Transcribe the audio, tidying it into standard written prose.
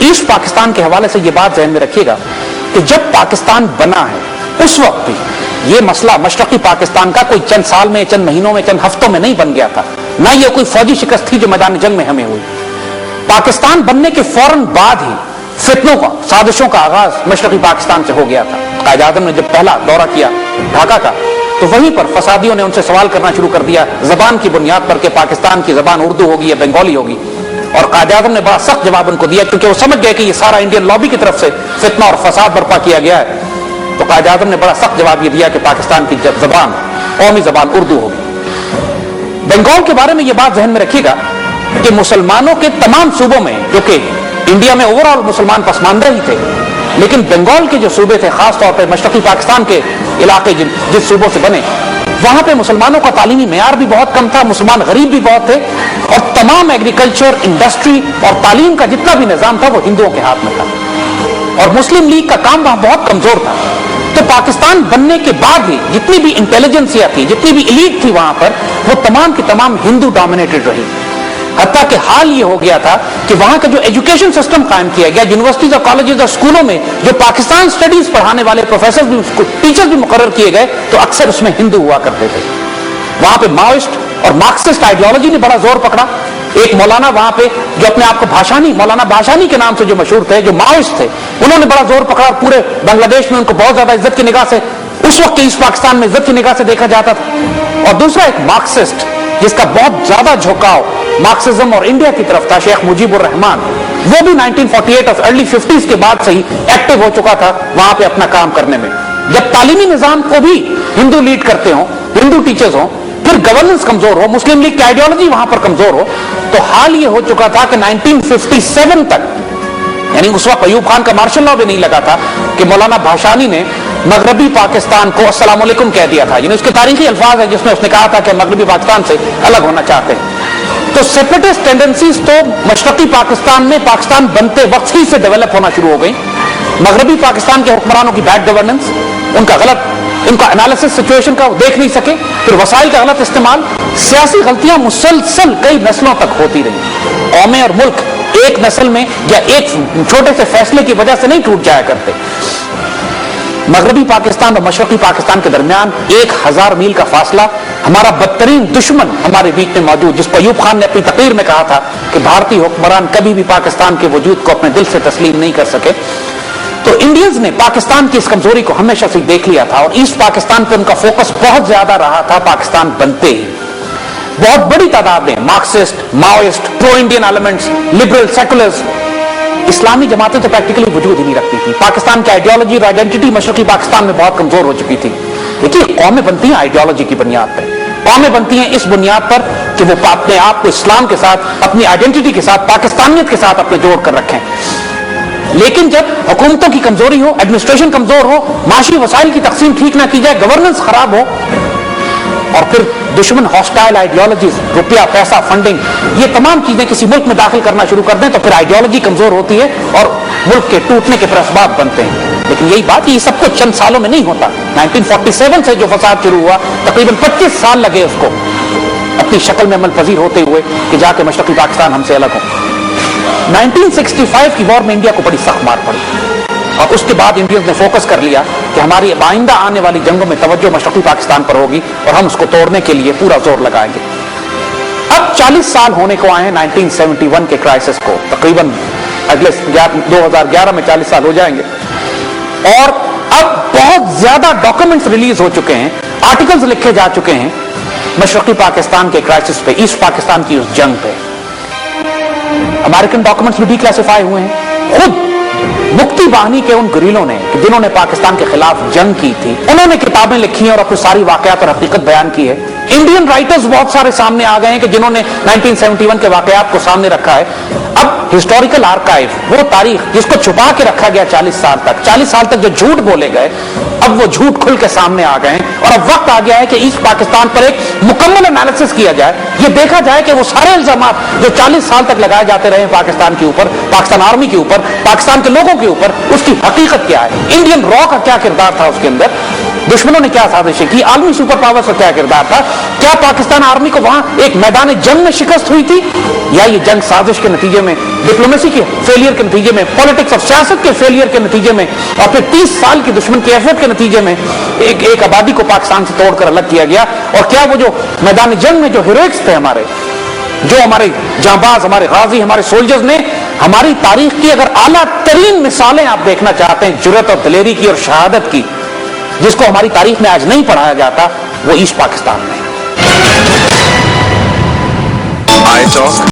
East Pakistan के हवाले से ये बात ज़हन में रखिएगा कि जब पाकिस्तान बना है उस वक्त भी ये मसला मशरकी पाकिस्तान का कोई चंद साल में, चंद महीनों में, चंद हफ्तों में नहीं बन गया था। ना ये कोई फौजी शिकस्त थी जो मैदान जंग में हमें हुई। पाकिस्तान बनने के फौरन बाद ही फितनों का, साजिशों का आगाज मशरकी पाकिस्तान से हो गया था। कायद आज़म ने जब पहला दौरा किया ढाका का, तो वहीं पर फसादियों ने उनसे सवाल करना शुरू कर दिया जबान की बुनियाद पर कि पाकिस्तान की जबान उर्दू होगी या बंगाली होगी। और कायद आज़म ने बड़ा सख्त जवाब उनको दिया, क्योंकि वो समझ गए कि ये सारा इंडियन लॉबी की तरफ से फितना और फसाद बर्पा किया गया है। तो कायद आज़म ने बड़ा सख्त जवाब ये दिया कि पाकिस्तान की जबान, कौमी जबान उर्दू होगी। बंगाल के बारे में ये बात ज़हन में रखिएगा कि मुसलमानों के तमाम सूबों में, जो कि इंडिया में ओवरऑल मुसलमान पसमानदा ही थे, लेकिन बंगाल के जो सूबे थे, खासतौर पर मशरकी पाकिस्तान के इलाके जिस सूबों से बने, वहां पे मुसलमानों का तालीमी मेयार भी बहुत कम था, मुसलमान गरीब भी बहुत थे, और तमाम एग्रीकल्चर, इंडस्ट्री और तालीम का जितना भी निजाम था वो हिंदुओं के हाथ में था, और मुस्लिम लीग का काम वहां बहुत कमजोर था। तो पाकिस्तान बनने के बाद भी जितनी भी इंटेलिजेंसिया थी, जितनी भी एलीट थी वहां पर, वो तमाम की तमाम हिंदू डोमिनेटेड रही। हत्ता कि हाल ये हो गया था कि वहां का जो एजुकेशन सिस्टम कायम किया गया, यूनिवर्सिटीज और कॉलेजेस और स्कूलों में जो पाकिस्तान स्टडीज पढ़ाने वाले प्रोफेसर भी, टीचर्स भी मुकर्रर किए गए, तो अक्सर उसमें हिंदू हुआ करते थे। वहां पे माओइस्ट और मार्क्सिस्ट आइडियोलॉजी ने बड़ा जोर पकड़ा। एक मौलाना वहां पे जो अपने आप को भाषानी, मौलाना भाषानी के नाम से जो मशहूर थे, जो माओइस्ट थे, उन्होंने बड़ा जोर पकड़ा। पूरे बांग्लादेश में उनको बहुत ज्यादा इज्जत की निगाह से, उस वक्त के ईस्ट पाकिस्तान में इज्जत की निगाह से देखा जाता था। और दूसरा एक मार्क्सिस्ट, जिसका बहुत ज्यादा झुकाव मार्क्सिज्म और इंडिया की तरफ था, शेख मुजीबुर रहमान, वो भी 1948 और अर्ली 50s के बाद से ही एक्टिव हो चुका था वहां पे अपना काम करने में। जब तालीमी निजाम को भी हिंदू लीड करते हो, हिंदू टीचर्स हो, फिर गवर्नेंस कमजोर हो, मुस्लिम लीग की आइडियोलॉजी वहां पर कमजोर हो, तो हाल ये हो चुका था कि 1957 तक, यानी उस वक्त अयूब खान का मार्शल लॉ भी नहीं लगा था, कि मौलाना भाषानी ने मगरबी पाकिस्तान को अस्सलाम वालेकुम कह दिया था। यानी उसके तारीखी अल्फाज है जिसमें उसने कहा था कि मगरबी पाकिस्तान से अलग होना चाहते हैं। तो सेपरेटिस्ट टेंडेंसीज तो मशरकी पाकिस्तान में पाकिस्तान बनते वक्त ही से डेवलप होना शुरू हो गई। मगरबी पाकिस्तान के हुक्मरानों की बैड गवर्नेंस, उनका एनालिसिस सिचुएशन का देख नहीं सके, फिर वसाइल का गलत इस्तेमाल, सियासी गलतियां मुसलसल कई नस्लों तक होती रही। कौमें और मुल्क एक नस्ल में या एक छोटे से फैसले की वजह से नहीं टूट जाया करते। मगरबी पाकिस्तान और मशरकी पाकिस्तान के दरमियान 1000 मील का फासला, हमारा बदतरीन दुश्मन हमारे बीच में मौजूद, जिसको अयूब खान ने अपनी तकरीर में कहा था कि भारतीय हुक्मरान कभी भी पाकिस्तान के वजूद को अपने दिल से तस्लीम नहीं कर सके। तो इंडियंस ने पाकिस्तान की इस कमजोरी को हमेशा से देख लिया था और ईस्ट पाकिस्तान पर उनका फोकस बहुत ज्यादा रहा था। पाकिस्तान बनते ही बहुत बड़ी तादाद में Marxist, Maoist, pro Indian elements, liberal, seculars, इस्लामी जमातें तो प्रैक्टिकली वजूद ही नहीं रखती थी। पाकिस्तान की आइडियोलॉजी और आइडेंटिटी मशरकी पाकिस्तान में बहुत कमजोर हो चुकी थी। देखिए, कौमें बनती हैं आइडियोलॉजी की बुनियाद पर, कौमें बनती हैं इस बुनियाद पर कि वो अपने आप को इस्लाम के साथ, अपनी आइडेंटिटी के साथ, पाकिस्तानियत के साथ अपने जोड़ कर रखें। लेकिन जब हुकूमतों की कमजोरी हो, एडमिनिस्ट्रेशन कमजोर हो, माशी वसाइल की तकसीम ठीक ना की जाए, गवर्नेंस खराब हो, और फिर दुश्मन हॉस्टाइल आइडियोलॉजीज, रुपया, पैसा, फंडिंग, ये तमाम चीजें किसी मुल्क में दाखिल करना शुरू कर दें, तो फिर आइडियोलॉजी कमजोर होती है और मुल्क के टूटने के प्रस्ताव बनते हैं। लेकिन यही बात, ये सब कुछ चंद सालों में नहीं होता। 1947 से जो फसाद शुरू हुआ, तकरीबन 25 साल लगे उसको अपनी शक्ल में अमल पजीर होते हुए कि जाके मशरकी पाकिस्तान हमसे अलग हो। 1965 की वॉर में इंडिया को बड़ी सख्त मार पड़ी और उसके बाद इंडियंस ने फोकस कर लिया कि हमारी आइंदा आने वाली जंगों में तवज्जो मशरकी पाकिस्तान पर होगी और हम उसको तोड़ने के लिए पूरा जोर लगाएंगे। अब 40 साल होने को आए हैं 1971 के क्राइसिस को, तकरीबन अगले 2011 में 40 साल हो जाएंगे, और अब बहुत ज्यादा डॉक्यूमेंट्स रिलीज हो चुके हैं, आर्टिकल्स लिखे जा चुके हैं मशरकी पाकिस्तान के क्राइसिस पे, ईस्ट पाकिस्तान की उस जंग पे। अमेरिकन डॉक्यूमेंट्स भी डिक्लासिफाई हुए हैं। खुद मुक्ति बाहिनी के उन गुरीलों ने, जिन्होंने पाकिस्तान के खिलाफ जंग की थी, उन्होंने किताबें लिखी हैं और अपनी सारी वाकयात और हकीकत बयान की है। इंडियन राइटर्स बहुत सारे सामने आ गए हैं कि जिन्होंने 1971 के वाकयात को सामने रखा है। अब हिस्टोरिकल आर्काइव, वो तारीख जिसको छुपा के रखा गया 40 साल तक जो झूठ बोले गए, अब वो झूठ खुल के सामने आ गए हैं और अब वक्त आ गया है कि ईस्ट पाकिस्तान पर एक मुकम्मल एनालिसिस किया जाए। ये देखा जाए कि वो सारे इल्जामात जो 40 साल तक लगाए जाते रहे पाकिस्तान के ऊपर, पाकिस्तान आर्मी के ऊपर, पाकिस्तान के लोगों के ऊपर, उसकी हकीकत क्या है, इंडियन रॉ का क्या किरदार था उसके अंदर, दुश्मनों ने क्या साजिशें की, आलमी सुपर पावर्स का क्या किरदार था, क्या पाकिस्तान आर्मी को वहां एक मैदान जंग में शिकस्त हुई थी, या ये जंग साजिश के नतीजे में, डिप्लोमेसी के फेलियर के नतीजे में, पॉलिटिक्स ऑफ सियासत के फेलियर के नतीजे में, और फिर 30 साल की दुश्मन के एफर्ट के नतीजे में एक आबादी को पाकिस्तान से तोड़कर अलग किया गया। और क्या वो जो मैदान जंग में जो हीरोइक्स थे हमारे, जो हमारे जांबाज, हमारे गाजी, हमारे सोल्जर्स ने हमारी तारीख की अगर आला तरीन मिसालें आप देखना चाहते हैं जुर्रत और दिलेरी की और शहादत की, जिसको हमारी तारीख में आज नहीं पढ़ाया जाता, वो ईस्ट पाकिस्तान में।